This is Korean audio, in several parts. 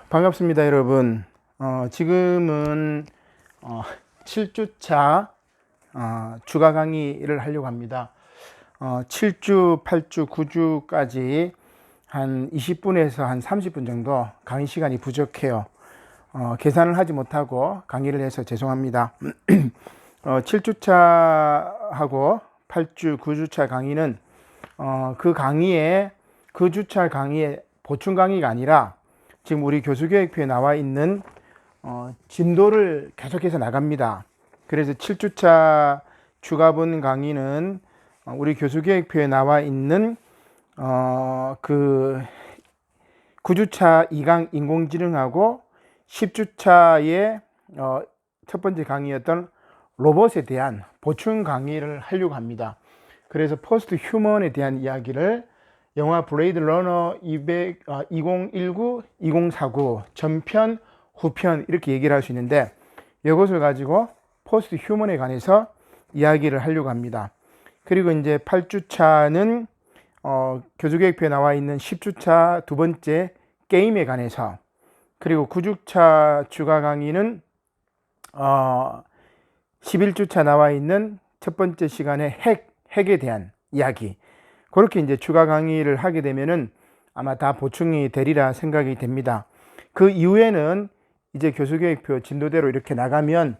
반갑습니다, 여러분. 지금은 7주차 주가 강의를 하려고 합니다. 7주, 8주, 9주까지 한 20분에서 한 30분 정도 강의 시간이 부족해요. 계산을 하지 못하고 강의를 해서 죄송합니다. 7주차하고 8주, 9주차 강의는 그 주차 강의의 보충 강의가 아니라 지금 우리 교수계획표에 나와 있는 진도를 계속해서 나갑니다. 그래서 7주차 주가본 강의는 우리 교수계획표에 나와 있는 그 9주차 2강 인공지능하고 10주차의 첫 번째 강의였던 로봇에 대한 보충 강의를 하려고 합니다. 그래서 포스트 휴먼에 대한 이야기를 영화 블레이드 러너 2019, 2049 전편, 후편 이렇게 얘기를 할 수 있는데 이것을 가지고 포스트 휴먼에 관해서 이야기를 하려고 합니다. 그리고 이제 8주차는 교수계획표에 나와 있는 10주차 두 번째 게임에 관해서, 그리고 9주차 주가 강의는 11주차 나와 있는 첫 번째 시간에 핵에 대한 이야기, 그렇게 이제 추가 강의를 하게 되면은 아마 다 보충이 되리라 생각이 됩니다. 그 이후에는 이제 교수계획표 진도대로 이렇게 나가면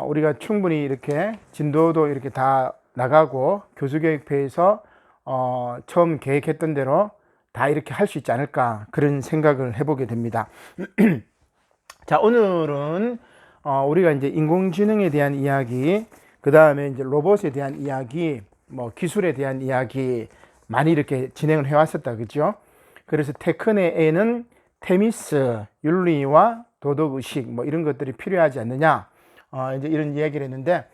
우리가 충분히 이렇게 진도도 이렇게 다 나가고 교수계획표에서 처음 계획했던 대로 다 이렇게 할 수 있지 않을까, 그런 생각을 해보게 됩니다. 자, 오늘은 우리가 이제 인공지능에 대한 이야기, 그 다음에 이제 로봇에 대한 이야기, 뭐 기술에 대한 이야기 많이 이렇게 진행을 해왔었다, 그죠? 그래서 테크네에는 테미스, 윤리와 도덕의식 뭐 이런 것들이 필요하지 않느냐, 이제 이런 이야기를 했는데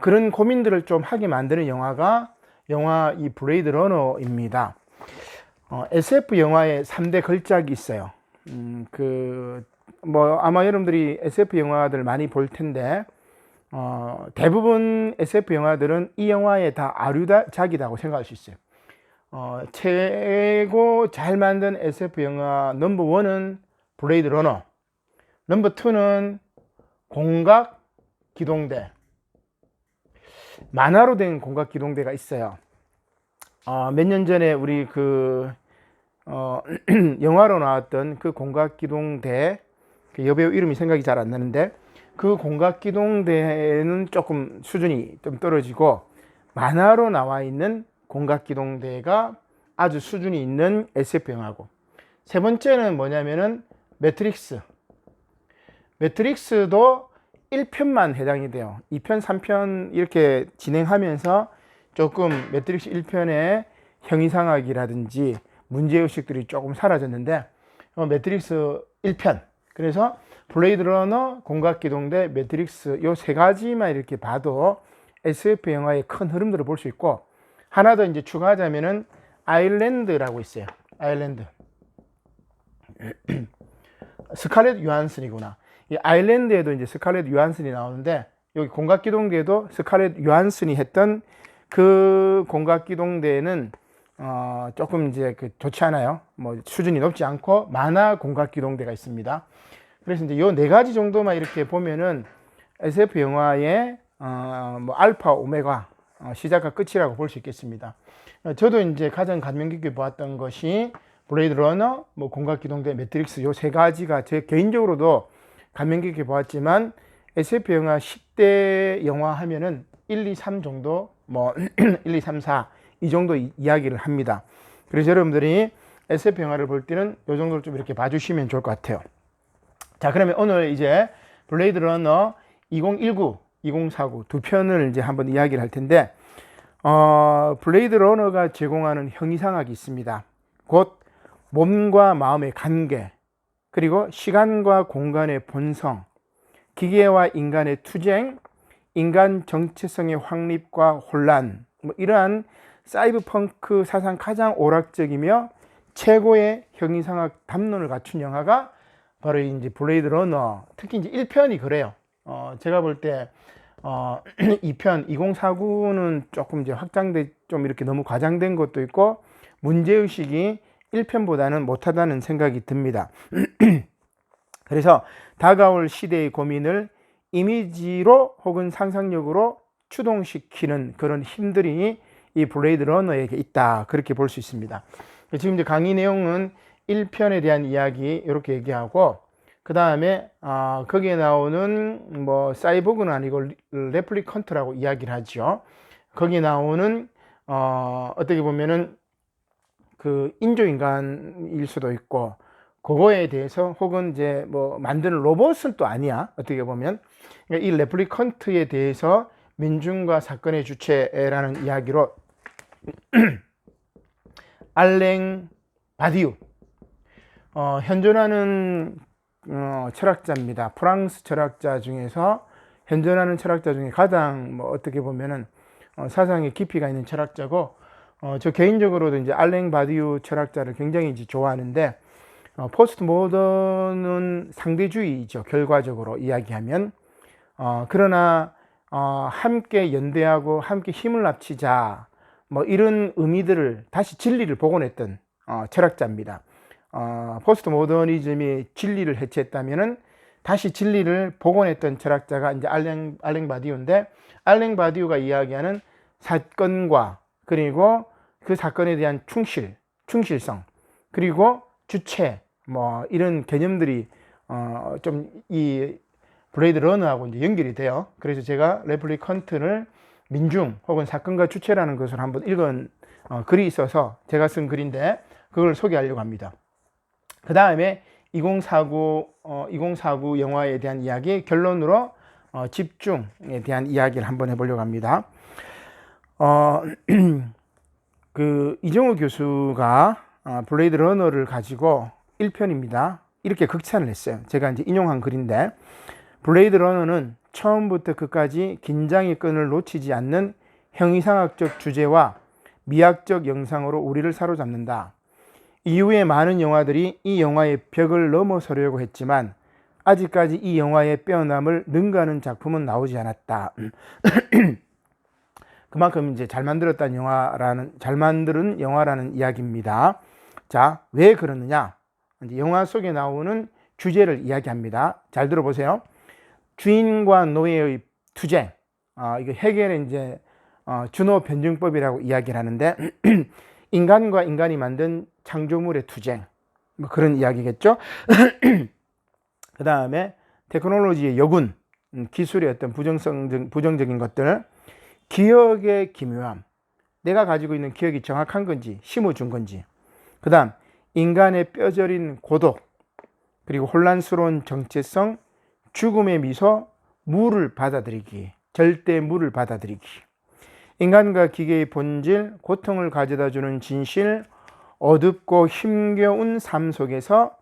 그런 고민들을 좀 하게 만드는 영화 이 블레이드 러너입니다. SF 영화의 3대 걸작이 있어요. 뭐 아마 여러분들이 SF 영화들 많이 볼 텐데 대부분 SF 영화들은 이 영화에 다 아류작이라고 생각할 수 있어요. 최고 잘 만든 SF 영화 넘버 1은 블레이드 러너, 넘버 2는 공각기동대, 만화로 된 공각기동대가 있어요. 몇 년 전에 우리 영화로 나왔던 그 공각기동대, 그 여배우 이름이 생각이 잘 안 나는데, 그 공각기동대는 조금 수준이 좀 떨어지고 만화로 나와 있는 공각기동대가 아주 수준이 있는 SF 영화고, 세 번째는 뭐냐면은 매트릭스도 1편만 해당이 돼요. 2편, 3편 이렇게 진행하면서 조금 매트릭스 1편의 형이상학이라든지 문제의식들이 조금 사라졌는데 매트릭스 1편, 그래서 블레이드 러너, 공각기동대, 매트릭스 요 세 가지만 이렇게 봐도 SF 영화의 큰 흐름들을 볼 수 있고, 하나 더 이제 추가하자면은 아일랜드라고 있어요. 아일랜드. 스칼렛 요한슨이구나. 이 아일랜드에도 이제 스칼렛 요한슨이 나오는데, 여기 공각기동대도 스칼렛 요한슨이 했던 그 공각기동대는 조금 이제 좋지 않아요. 뭐 수준이 높지 않고 만화 공각기동대가 있습니다. 그래서 이제 요 네 가지 정도만 이렇게 보면은 SF 영화의 뭐 알파 오메가 시작과 끝이라고 볼 수 있겠습니다. 저도 이제 가장 감명 깊게 보았던 것이 블레이드 러너, 뭐 공각기동대, 매트릭스 요 세 가지가 제 개인적으로도 감명 깊게 보았지만, SF 영화 10대 영화 하면은 1, 2, 3 정도, 뭐 1, 2, 3, 4 이 정도 이야기를 합니다. 그래서 여러분들이 SF 영화를 볼 때는 요 정도를 좀 이렇게 봐주시면 좋을 것 같아요. 자, 그러면 오늘 이제 블레이드 러너 2019, 2049 두 편을 이제 한번 이야기를 할 텐데, 블레이드 러너가 제공하는 형이상학이 있습니다. 곧 몸과 마음의 관계, 그리고 시간과 공간의 본성, 기계와 인간의 투쟁, 인간 정체성의 확립과 혼란, 뭐 이러한 사이버펑크 사상 가장 오락적이며 최고의 형이상학 담론을 갖춘 영화가 바로 이제 블레이드 러너, 특히 이제 1편이 그래요. 제가 볼 때 2편 2049는 조금 이제 좀 이렇게 너무 과장된 것도 있고 문제의식이 1편보다는 못하다는 생각이 듭니다. 그래서 다가올 시대의 고민을 이미지로 혹은 상상력으로 추동시키는 그런 힘들이 이 블레이드 러너에게 있다. 그렇게 볼 수 있습니다. 지금 이제 강의 내용은 1편에 대한 이야기 이렇게 얘기하고, 그 다음에 거기에 나오는 뭐 사이보그는 아니고 레플리컨트라고 이야기를 하죠. 거기에 나오는 어떻게 보면은 그 인조인간일 수도 있고, 그거에 대해서 혹은 이제 뭐 만드는 로봇은 또 아니야, 어떻게 보면. 그러니까 이 레플리컨트에 대해서 민중과 사건의 주체라는 이야기로 알랭 바디우, 현존하는 철학자입니다. 프랑스 철학자 중에서 현존하는 철학자 중에 가장 뭐 어떻게 보면은 사상의 깊이가 있는 철학자고, 저 개인적으로도 이제 알랭 바디우 철학자를 굉장히 이제 좋아하는데, 포스트 모던은 상대주의죠. 결과적으로 이야기하면. 그러나 함께 연대하고 함께 힘을 합치자, 뭐 이런 의미들을 다시 진리를 복원했던 철학자입니다. 포스트 모더니즘이 진리를 해체했다면은 다시 진리를 복원했던 철학자가 이제 알랭 바디우인데, 알랭 바디우가 이야기하는 사건과 그리고 그 사건에 대한 충실성, 그리고 주체, 뭐 이런 개념들이 좀 이 블레이드 러너하고 이제 연결이 돼요. 그래서 제가 레플리컨트를 민중 혹은 사건과 주체라는 것을 한번 읽은 글이 있어서 제가 쓴 글인데, 그걸 소개하려고 합니다. 그 다음에 2049 영화에 대한 이야기, 결론으로 집중에 대한 이야기를 한번 해보려고 합니다. 그 이정우 교수가 블레이드 러너를 가지고 1편입니다. 이렇게 극찬을 했어요. 제가 이제 인용한 글인데, 블레이드 러너는 처음부터 끝까지 긴장의 끈을 놓치지 않는 형이상학적 주제와 미학적 영상으로 우리를 사로잡는다. 이후에 많은 영화들이 이 영화의 벽을 넘어서려고 했지만 아직까지 이 영화의 빼어남을 능가하는 작품은 나오지 않았다. 그만큼 이제 잘 만든 영화라는 이야기입니다. 자, 왜 그러느냐? 이제 영화 속에 나오는 주제를 이야기합니다. 잘 들어보세요. 주인과 노예의 투쟁. 이거 헤겔의 이제 준호 변증법이라고 이야기를 하는데, 인간과 인간이 만든 창조물의 투쟁, 뭐 그런 이야기겠죠. 그 다음에 테크놀로지의 여군, 기술의 어떤 부정적인 것들, 기억의 기묘함, 내가 가지고 있는 기억이 정확한 건지 심어준 건지, 그 다음 인간의 뼈저린 고독, 그리고 혼란스러운 정체성, 죽음의 미소, 무를 받아들이기, 절대 무를 받아들이기, 인간과 기계의 본질, 고통을 가져다주는 진실, 어둡고 힘겨운 삶 속에서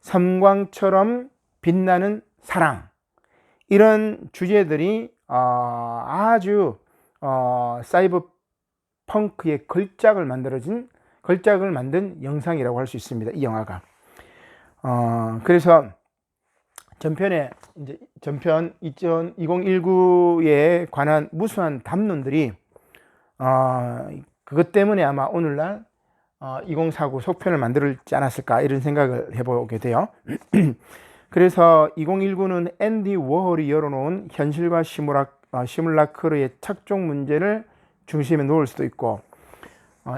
섬광처럼 빛나는 사랑, 이런 주제들이 아주 사이버 펑크의 걸작을 만든 영상이라고 할 수 있습니다. 이 영화가. 그래서 전편 2019에 관한 무수한 담론들이 그것 때문에 아마 오늘날 2049 속편을 만들지 않았을까, 이런 생각을 해보게 돼요. 그래서 2019는 앤디 워홀이 열어놓은 현실과 시뮬라크르의 착종 문제를 중심에 놓을 수도 있고,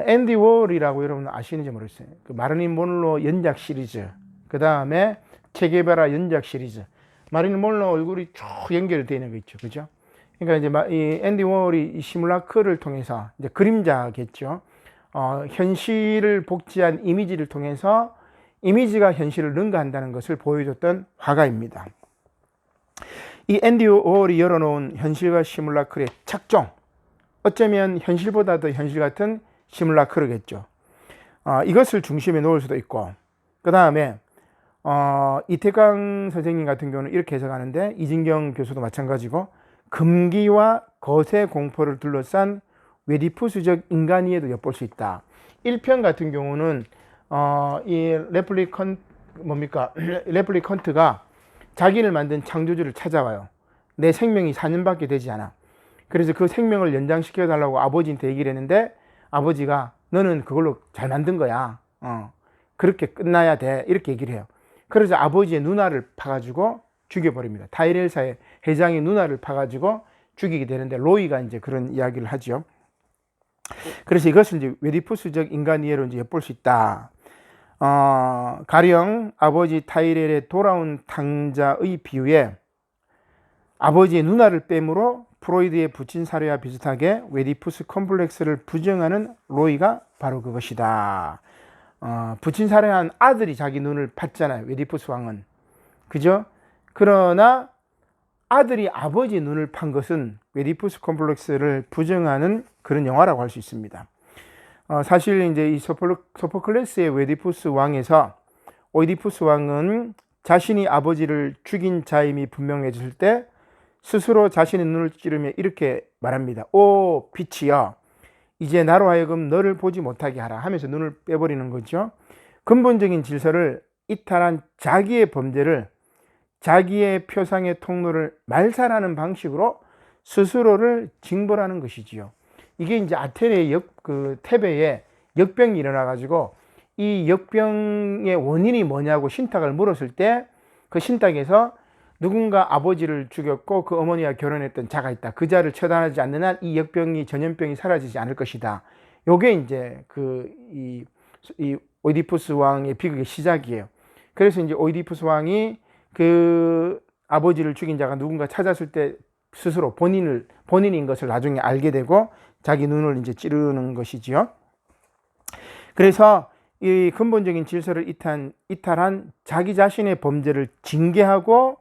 앤디 워홀이라고 여러분 아시는지 모르겠어요. 그 마릴린 먼로 연작 시리즈, 그 다음에 체게바라 연작 시리즈, 마릴린 먼로 얼굴이 쭉 연결되어 있는 거 있죠, 그죠? 그러니까 이제 이 앤디 워홀이 이 시뮬라크를 통해서, 이제 그림자겠죠. 현실을 복제한 이미지를 통해서 이미지가 현실을 능가한다는 것을 보여줬던 화가입니다. 이 앤디 워홀이 열어놓은 현실과 시뮬라크의 착종, 어쩌면 현실보다 더 현실 같은 시뮬라크르겠죠. 이것을 중심에 놓을 수도 있고, 그 다음에 이태강 선생님 같은 경우는 이렇게 해석하는데, 이진경 교수도 마찬가지고, 금기와 거세 공포를 둘러싼 외디푸스적 인간이에도 엿볼 수 있다. 1편 같은 경우는 이 레플리컨트가 자기를 만든 창조주를 찾아와요. 내 생명이 4년밖에 되지 않아. 그래서 그 생명을 연장시켜 달라고 아버지한테 얘기를 했는데, 아버지가 너는 그걸로 잘 만든 거야. 그렇게 끝나야 돼. 이렇게 얘기를 해요. 그래서 아버지의 누나를 파가지고 죽여버립니다. 타이렐사의 회장의 누나를 파가지고 죽이게 되는데 로이가 이제 그런 이야기를 하죠. 그래서 이것을 이제 웨디푸스적 인간 이해로 이제 엿볼 수 있다. 가령 아버지 타이렐의 돌아온 탕자의 비유에 아버지의 누나를 빼므로 프로이드의 부친 사례와 비슷하게 웨디푸스 컴플렉스를 부정하는 로이가 바로 그것이다. 부친 사례한 아들이 자기 눈을 봤잖아요. 웨디푸스 왕은. 그죠? 그러나 아들이 아버지 눈을 판 것은 웨디푸스 컴플렉스를 부정하는 그런 영화라고 할 수 있습니다. 사실 이제 이 소포클레스의 웨디푸스 왕에서 오이디푸스 왕은 자신이 아버지를 죽인 자임이 분명해질 때 스스로 자신의 눈을 찌르며 이렇게 말합니다. 오 빛이여, 이제 나로 하여금 너를 보지 못하게 하라 하면서 눈을 빼버리는 거죠. 근본적인 질서를 이탈한 자기의 범죄를 자기의 표상의 통로를 말살하는 방식으로 스스로를 징벌하는 것이지요. 이게 이제 아테네 테베에 역병이 일어나가지고 이 역병의 원인이 뭐냐고 신탁을 물었을 때 그 신탁에서 누군가 아버지를 죽였고 그 어머니와 결혼했던 자가 있다. 그 자를 처단하지 않는 한 이 역병이 전염병이 사라지지 않을 것이다. 요게 이제 이 오이디푸스 왕의 비극의 시작이에요. 그래서 이제 오이디푸스 왕이 그 아버지를 죽인 자가 누군가 찾았을 때 스스로 본인인 것을 나중에 알게 되고 자기 눈을 이제 찌르는 것이지요. 그래서 이 근본적인 질서를 이탈한 자기 자신의 범죄를 징계하고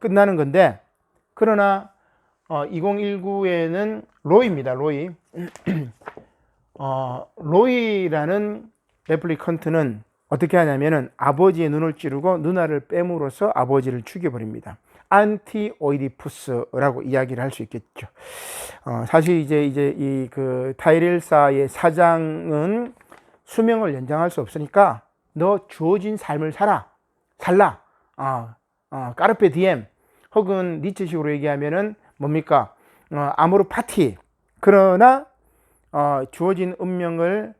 끝나는 건데, 그러나 2019에는 로이입니다. 로이. 로이라는 레플리컨트는 어떻게 하냐면은 아버지의 눈을 찌르고 누나를 빼므로써 아버지를 죽여버립니다. 안티 오이디푸스라고 이야기를 할 수 있겠죠. 사실 이제 이 그 타이렐사의 사장은 수명을 연장할 수 없으니까 너 주어진 삶을 살라. 까르페 디엠, 혹은 니체식으로 얘기하면은 뭡니까? 아모르 파티. 그러나 주어진 운명을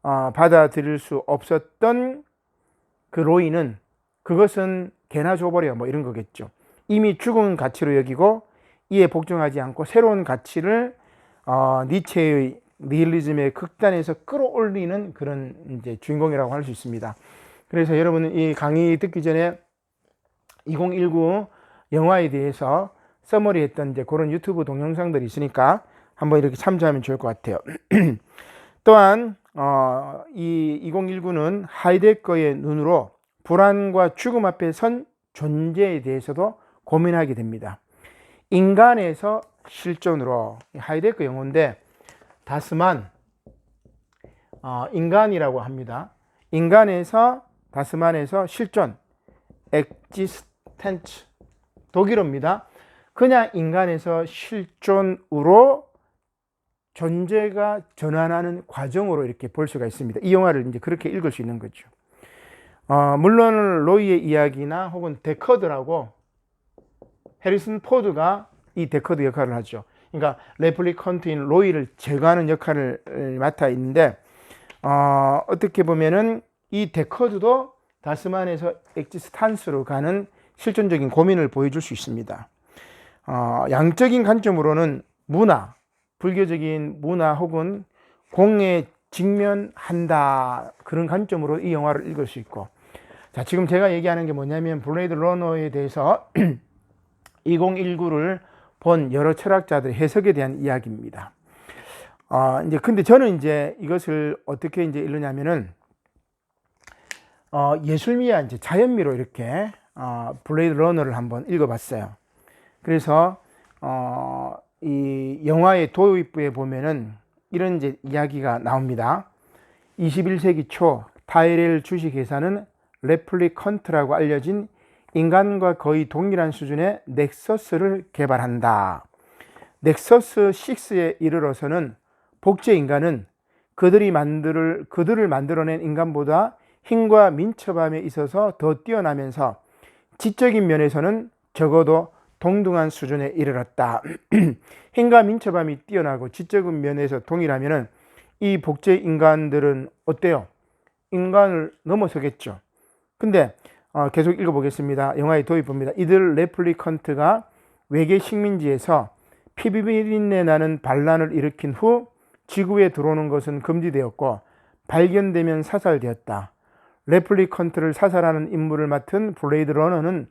받아들일 수 없었던 그 로이는 그것은 개나 줘버려 뭐 이런 거겠죠. 이미 죽은 가치로 여기고 이에 복종하지 않고 새로운 가치를 니체의 니힐리즘의 극단에서 끌어올리는 그런 이제 주인공이라고 할 수 있습니다. 그래서 여러분은 이 강의 듣기 전에 2019 영화에 대해서 서머리했던 이제 그런 유튜브 동영상들이 있으니까 한번 이렇게 참조하면 좋을 것 같아요. 또한 이 2019는 하이데거의 눈으로 불안과 죽음 앞에 선 존재에 대해서도 고민하게 됩니다. 인간에서 실존으로, 하이데거 용어인데 다스만, 인간이라고 합니다. 인간에서 다스만에서 실존, existence, 독일어입니다. 그냥 인간에서 실존으로 존재가 전환하는 과정으로 이렇게 볼 수가 있습니다. 이 영화를 이제 그렇게 읽을 수 있는 거죠. 물론 로이의 이야기나 혹은 데커드라고 해리슨 포드가 이 데커드 역할을 하죠. 그러니까 레플리컨트인 로이를 제거하는 역할을 맡아 있는데 어떻게 보면은 이 데커드도 다스만에서 엑지스탄스로 가는 실존적인 고민을 보여줄 수 있습니다. 양적인 관점으로는 문화, 불교적인 문화 혹은 공에 직면한다, 그런 관점으로 이 영화를 읽을 수 있고, 자, 지금 제가 얘기하는 게 뭐냐면 블레이드 러너에 대해서 2019를 본 여러 철학자들의 해석에 대한 이야기입니다. 이제 근데 저는 이제 이것을 어떻게 이제 읽느냐면은 예술미와 이제 자연미로 이렇게 블레이드 러너를 한번 읽어봤어요. 그래서 이 영화의 도입부에 보면은 이런 이제 이야기가 나옵니다. 21세기 초 타이렐 주식회사는 레플리컨트라고 알려진 인간과 거의 동일한 수준의 넥서스를 개발한다. 넥서스 6에 이르러서는 복제 인간은 그들을 만들어낸 인간보다 힘과 민첩함에 있어서 더 뛰어나면서 지적인 면에서는 적어도 동등한 수준에 이르렀다. 힘과 민첩함이 뛰어나고 지적인 면에서 동일하면은 이 복제 인간들은 어때요? 인간을 넘어서겠죠. 근데 계속 읽어보겠습니다. 영화의 도입부입니다. 이들 레플리컨트가 외계 식민지에서 피비린내 나는 반란을 일으킨 후 지구에 들어오는 것은 금지되었고 발견되면 사살되었다. 레플리컨트를 사살하는 임무를 맡은 블레이드 러너는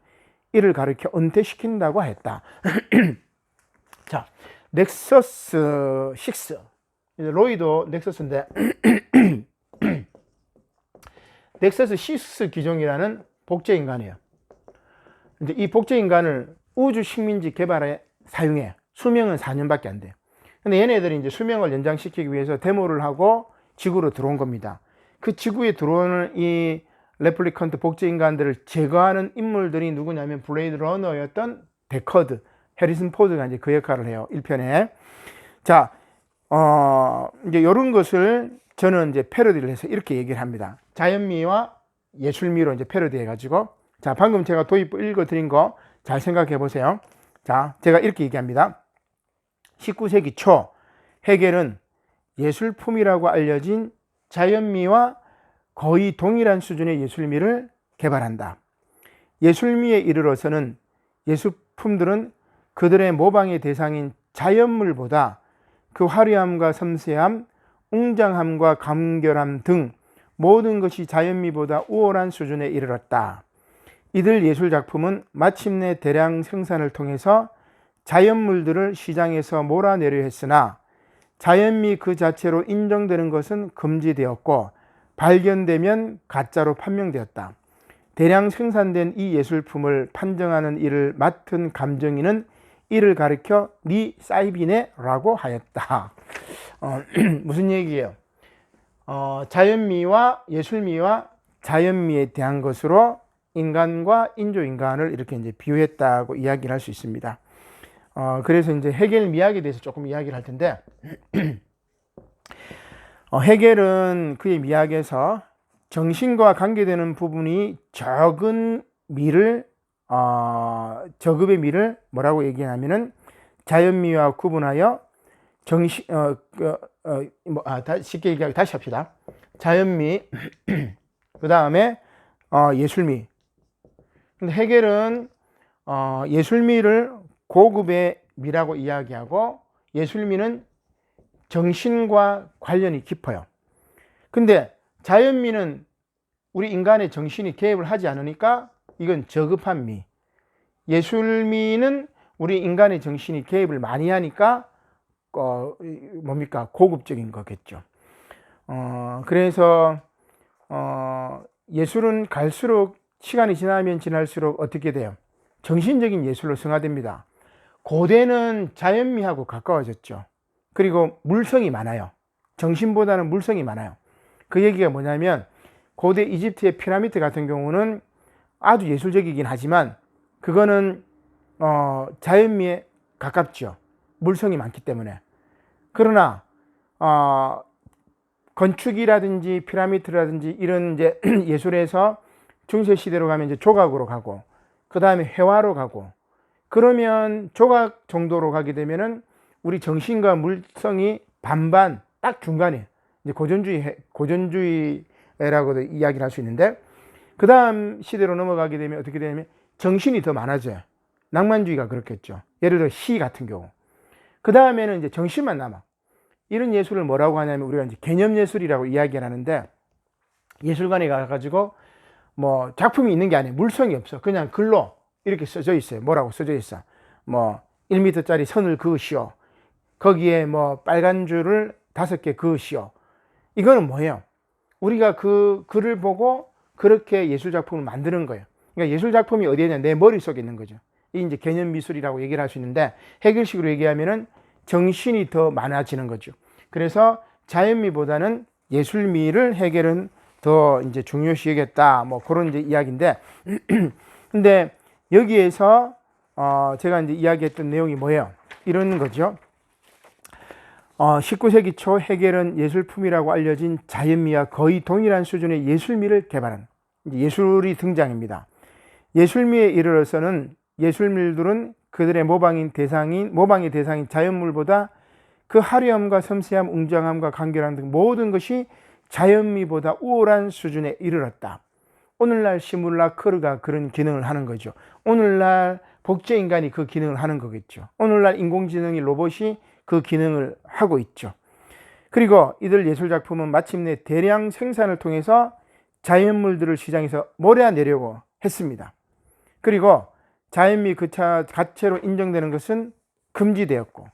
이를 가리켜 은퇴시킨다고 하였다. 자, 넥서스 6. 로이도 넥서스인데 넥서스 6 기종이라는 복제 인간이에요. 이제 이 복제 인간을 우주 식민지 개발에 사용해. 수명은 4년밖에 안 돼요. 근데 얘네들이 이제 수명을 연장시키기 위해서 데모를 하고 지구로 들어온 겁니다. 그 지구에 들어오는 이 레플리컨트 복제 인간들을 제거하는 인물들이 누구냐면 블레이드 러너였던 데커드, 해리슨 포드가 이제 그 역할을 해요. 1편에. 자, 이제 이런 것을 저는 이제 패러디를 해서 이렇게 얘기를 합니다. 자연미와 예술미로 이제 패러디 해가지고. 자, 방금 제가 도입부 읽어드린 거 잘 생각해 보세요. 자, 제가 이렇게 얘기합니다. 19세기 초 헤겔은 예술품이라고 알려진 자연미와 거의 동일한 수준의 예술미를 개발한다. 예술미에 이르러서는 예술품들은 그들의 모방의 대상인 자연물보다 그 화려함과 섬세함, 웅장함과 감결함 등 모든 것이 자연미보다 우월한 수준에 이르렀다. 이들 예술작품은 마침내 대량 생산을 통해서 자연물들을 시장에서 몰아내려 했으나 자연미 그 자체로 인정되는 것은 금지되었고 발견되면 가짜로 판명되었다. 대량 생산된 이 예술품을 판정하는 일을 맡은 감정인은 이를 가리켜 리 사이비네라고 하였다. 무슨 얘기예요? 자연미와 예술미와 자연미에 대한 것으로 인간과 인조인간을 이렇게 이제 비유했다고 이야기를 할 수 있습니다. 그래서 이제 헤겔 미학에 대해서 조금 이야기를 할 텐데, 헤겔은 그의 미학에서 정신과 관계되는 부분이 적은 미를, 저급의 미를 뭐라고 얘기하냐면은 자연미와 구분하여 쉽게 얘기하기 다시 합시다. 자연미, 그 다음에 예술미. 근데 헤겔은 예술미를 고급의 미라고 이야기하고 예술미는 정신과 관련이 깊어요. 근데 자연미는 우리 인간의 정신이 개입을 하지 않으니까 이건 저급한 미. 예술미는 우리 인간의 정신이 개입을 많이 하니까 고급적인 거겠죠. 그래서 예술은 갈수록 시간이 지나면 지날수록 어떻게 돼요? 정신적인 예술로 승화됩니다. 고대는 자연미하고 가까워졌죠. 그리고 물성이 많아요. 정신보다는 물성이 많아요. 그 얘기가 뭐냐면 고대 이집트의 피라미드 같은 경우는 아주 예술적이긴 하지만 그거는 자연미에 가깝죠. 물성이 많기 때문에. 그러나 건축이라든지 피라미드라든지 이런 이제 예술에서 중세 시대로 가면 이제 조각으로 가고 그 다음에 회화로 가고 그러면 조각 정도로 가게 되면은 우리 정신과 물성이 반반 딱 중간에 이제 고전주의라고도 이야기를 할 수 있는데 그 다음 시대로 넘어가게 되면 어떻게 되냐면 정신이 더 많아져요. 낭만주의가 그렇겠죠. 예를 들어 시 같은 경우. 그 다음에는 이제 정신만 남아. 이런 예술을 뭐라고 하냐면 우리가 이제 개념예술이라고 이야기를 하는데 예술관에 가가지고 뭐 작품이 있는 게 아니에요. 물성이 없어. 그냥 글로 이렇게 써져 있어요. 뭐라고 써져 있어. 뭐 1m짜리 선을 그으시오. 거기에 뭐 빨간 줄을 5개 그으시오. 이거는 뭐예요? 우리가 그 글을 보고 그렇게 예술작품을 만드는 거예요. 그러니까 예술작품이 어디에 있냐? 내 머릿속에 있는 거죠. 이 이제 개념미술이라고 얘기를 할 수 있는데 헤겔식으로 얘기하면은 정신이 더 많아지는 거죠. 그래서 자연미보다는 예술미를 헤겔은 더 이제 중요시 여겼다. 뭐 그런 이제 이야기인데, 근데 여기에서 제가 이제 이야기했던 내용이 뭐예요? 이런 거죠. 19세기 초 헤겔은 예술품이라고 알려진 자연미와 거의 동일한 수준의 예술미를 개발한 예술이 등장입니다. 예술미에 이르러서는 예술물들은 그들의 모방의 대상인 자연물보다 그 화려함과 섬세함, 웅장함과 간결함 등 모든 것이 자연미보다 우월한 수준에 이르렀다. 오늘날 시뮬라크르가 그런 기능을 하는 거죠. 오늘날 복제인간이 그 기능을 하는 거겠죠. 오늘날 인공지능이 로봇이 그 기능을 하고 있죠. 그리고 이들 예술작품은 마침내 대량 생산을 통해서 자연물들을 시장에서 몰아내려고 했습니다. 그리고 자연미 그 자체로 인정되는 것은 금지되었고,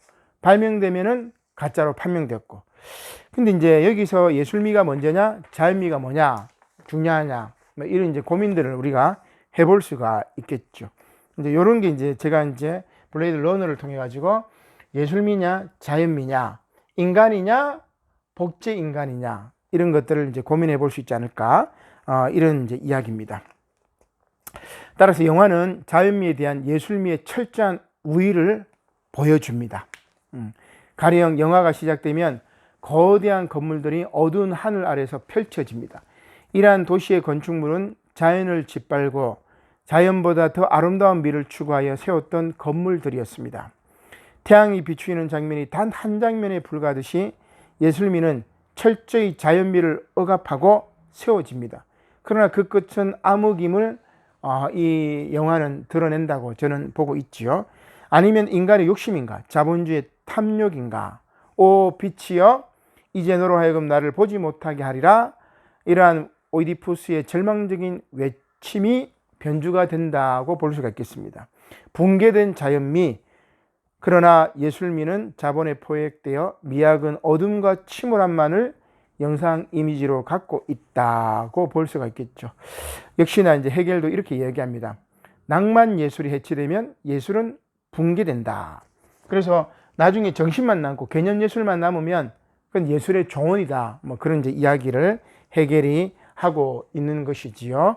발명되면은 가짜로 판명되었고. 근데 이제 여기서 예술미가 먼저냐, 자연미가 뭐냐, 중요하냐, 뭐 이런 이제 고민들을 우리가 해볼 수가 있겠죠. 이제 이런 게 이제 제가 이제 블레이드 러너를 통해 가지고 예술미냐, 자연미냐, 인간이냐, 복제 인간이냐, 이런 것들을 이제 고민해 볼 수 있지 않을까, 이런 이제 이야기입니다. 따라서 영화는 자연미에 대한 예술미의 철저한 우위를 보여줍니다. 가령 영화가 시작되면 거대한 건물들이 어두운 하늘 아래서 펼쳐집니다. 이러한 도시의 건축물은 자연을 짓밟고 자연보다 더 아름다운 미를 추구하여 세웠던 건물들이었습니다. 태양이 비추이는 장면이 단 한 장면에 불과하듯이 예술미는 철저히 자연미를 억압하고 세워집니다. 그러나 그 끝은 암흑임을 이 영화는 드러낸다고 저는 보고 있지요. 아니면 인간의 욕심인가, 자본주의의 탐욕인가. 오 빛이여, 이제 너로 하여금 나를 보지 못하게 하리라. 이러한 오이디푸스의 절망적인 외침이 변주가 된다고 볼 수가 있겠습니다. 붕괴된 자연미, 그러나 예술미는 자본에 포획되어 미학은 어둠과 침울함만을 영상 이미지로 갖고 있다고 볼 수가 있겠죠. 역시나 이제 헤겔도 이렇게 이야기합니다. 낭만 예술이 해체되면 예술은 붕괴된다. 그래서 나중에 정신만 남고 개념 예술만 남으면 그건 예술의 종언이다. 뭐 그런 이제 이야기를 헤겔이 하고 있는 것이지요.